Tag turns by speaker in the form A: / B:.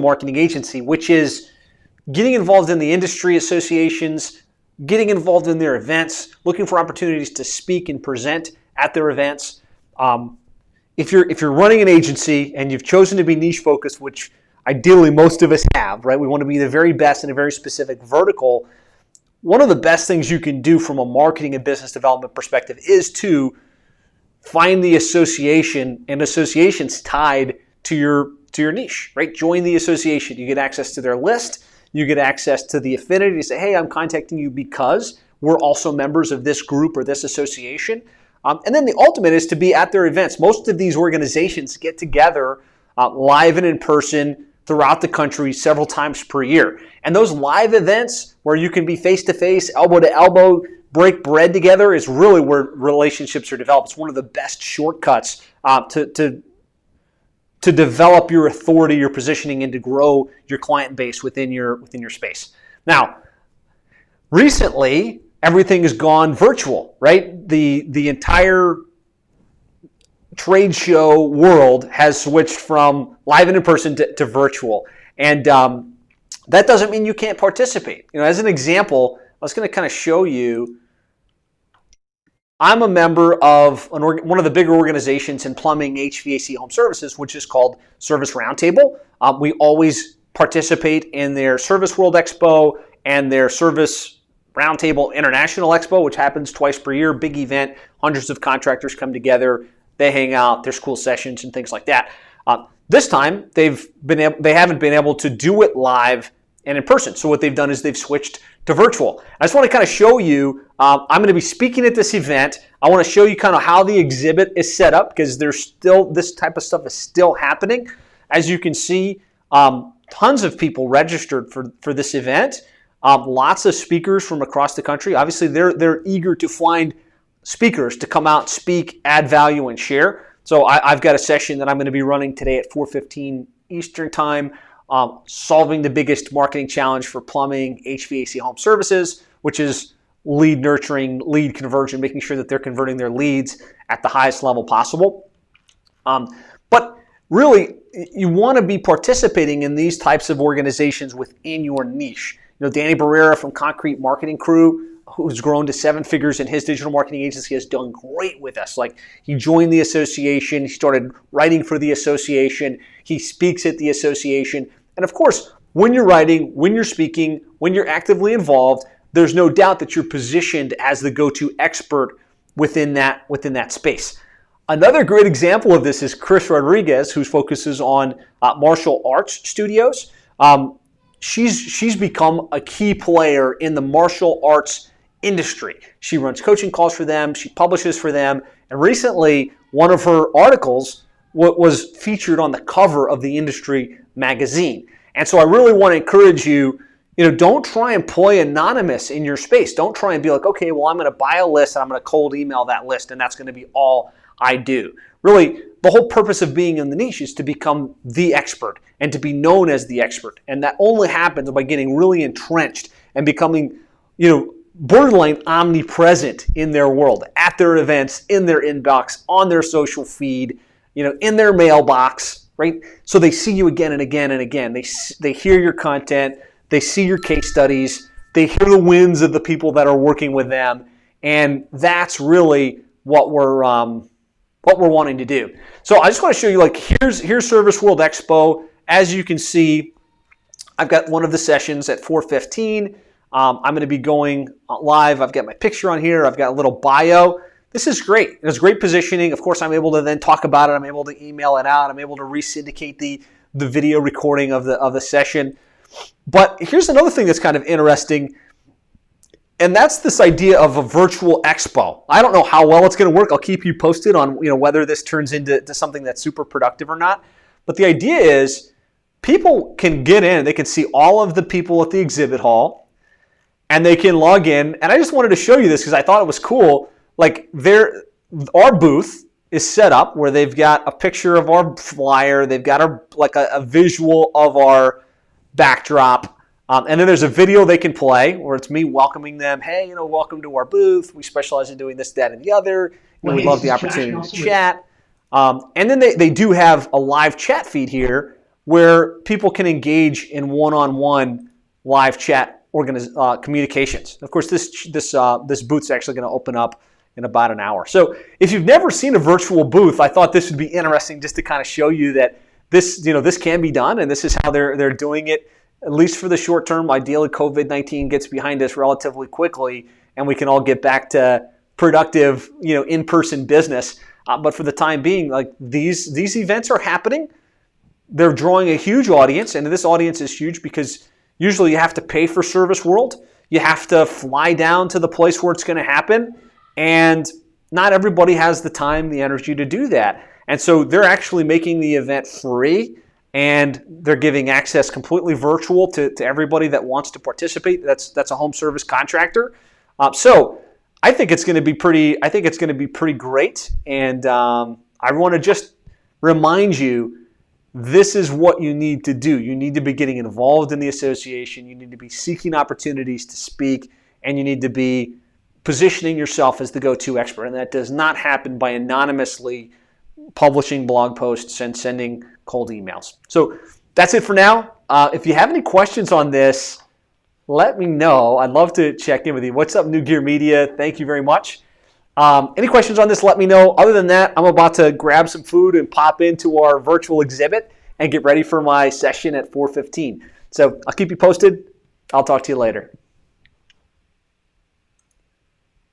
A: marketing agency, which is getting involved in the industry associations, getting involved in their events, looking for opportunities to speak and present at their events. If you're running an agency and you've chosen to be niche focused, which ideally most of us have, right? We want to be the very best in a very specific vertical. One of the best things you can do from a marketing and business development perspective is to find the association and associations tied to your niche, right? Join the association. You get access to their list. You get access to the affinity to say, hey, I'm contacting you because we're also members of this group or this association. And then the ultimate is to be at their events. Most of these organizations get together live and in person throughout the country several times per year. And those live events where you can be face-to-face, elbow to elbow, break bread together is really where relationships are developed. It's one of the best shortcuts to develop your authority, your positioning, and to grow your client base within your space. Now, recently, everything has gone virtual, right? The entire trade show world has switched from live and in person to virtual. And that doesn't mean you can't participate. As an example, I was going to kind of show you, I'm a member of one of the bigger organizations in plumbing, HVAC, home services, which is called Service Roundtable. We always participate in their Service World Expo and their Service Roundtable International Expo, which happens twice per year, big event. Hundreds of contractors come together. They hang out. There's cool sessions and things like that. This time, they haven't been able to do it live and in person. So what they've done is they've switched to virtual. I just want to kind of show you, I'm going to be speaking at this event. I want to show you kind of how the exhibit is set up because this type of stuff is still happening. As you can see, tons of people registered for this event. Lots of speakers from across the country. Obviously, they're eager to find speakers to come out, speak, add value, and share. So I've got a session that I'm going to be running today at 4:15 Eastern Time, solving the biggest marketing challenge for plumbing, HVAC, home services, which is lead nurturing, lead conversion, making sure that they're converting their leads at the highest level possible. But really, you want to be participating in these types of organizations within your niche. Danny Barrera from Concrete Marketing Crew, who's grown to 7 figures in his digital marketing agency, has done great with us. Like, he joined the association, he started writing for the association, he speaks at the association. And of course, when you're writing, when you're speaking, when you're actively involved, there's no doubt that you're positioned as the go-to expert within that space. Another great example of this is Chris Rodriguez, who focuses on martial arts studios. She's become a key player in the martial arts industry. She runs coaching calls for them. She publishes for them. And recently, one of her articles was featured on the cover of the industry magazine. And so I really want to encourage you, don't try and play anonymous in your space. Don't try and be like, okay, well, I'm going to buy a list and I'm going to cold email that list and that's going to be all I do. Really, the whole purpose of being in the niche is to become the expert and to be known as the expert. And that only happens by getting really entrenched and becoming, borderline omnipresent in their world, at their events, in their inbox, on their social feed, in their mailbox, right? So they see you again and again and again. They hear your content. They see your case studies. They hear the wins of the people that are working with them. And that's really what we're wanting to do. So I just want to show you, here's Service World Expo. As you can see, I've got one of the sessions at 4:15. I'm going to be going live. I've got my picture on here. I've got a little bio. This is great. It's great positioning. Of course, I'm able to then talk about it. I'm able to email it out. I'm able to re-syndicate the video recording of the session. But here's another thing that's kind of interesting, and that's this idea of a virtual expo. I don't know how well it's going to work. I'll keep you posted on whether this turns into something that's super productive or not. But the idea is people can get in. They can see all of the people at the exhibit hall. And they can log in, and I just wanted to show you this because I thought it was cool. Our booth is set up where they've got a picture of our flyer, they've got a visual of our backdrop, and then there's a video they can play where it's me welcoming them. Hey, welcome to our booth. We specialize in doing this, that, and the other. We'd love the opportunity to chat. And then they do have a live chat feed here where people can engage in one-on-one live chat communications. Of course, this booth's actually going to open up in about an hour. So if you've never seen a virtual booth, I thought this would be interesting just to kind of show you that this can be done, and this is how they're doing it, at least for the short term. Ideally, COVID-19 gets behind us relatively quickly, and we can all get back to productive, in-person business. But for the time being, like these events are happening. They're drawing a huge audience, and this audience is huge because usually you have to pay for Service World. You have to fly down to the place where it's going to happen, and not everybody has the time, the energy to do that. And so they're actually making the event free, and they're giving access completely virtual to everybody that wants to participate. That's a home service contractor. So I think it's going to be pretty. I think it's going to be pretty great. And I want to just remind you, this is what you need to do. You need to be getting involved in the association. You need to be seeking opportunities to speak, and you need to be positioning yourself as the go-to expert. And that does not happen by anonymously publishing blog posts and sending cold emails. So that's it for now. If you have any questions on this, let me know. I'd love to check in with you. What's up, New Gear Media? Thank you very much. Any questions on this, let me know. Other than that, I'm about to grab some food and pop into our virtual exhibit and get ready for my session at 4:15. So I'll keep you posted. I'll talk to you later.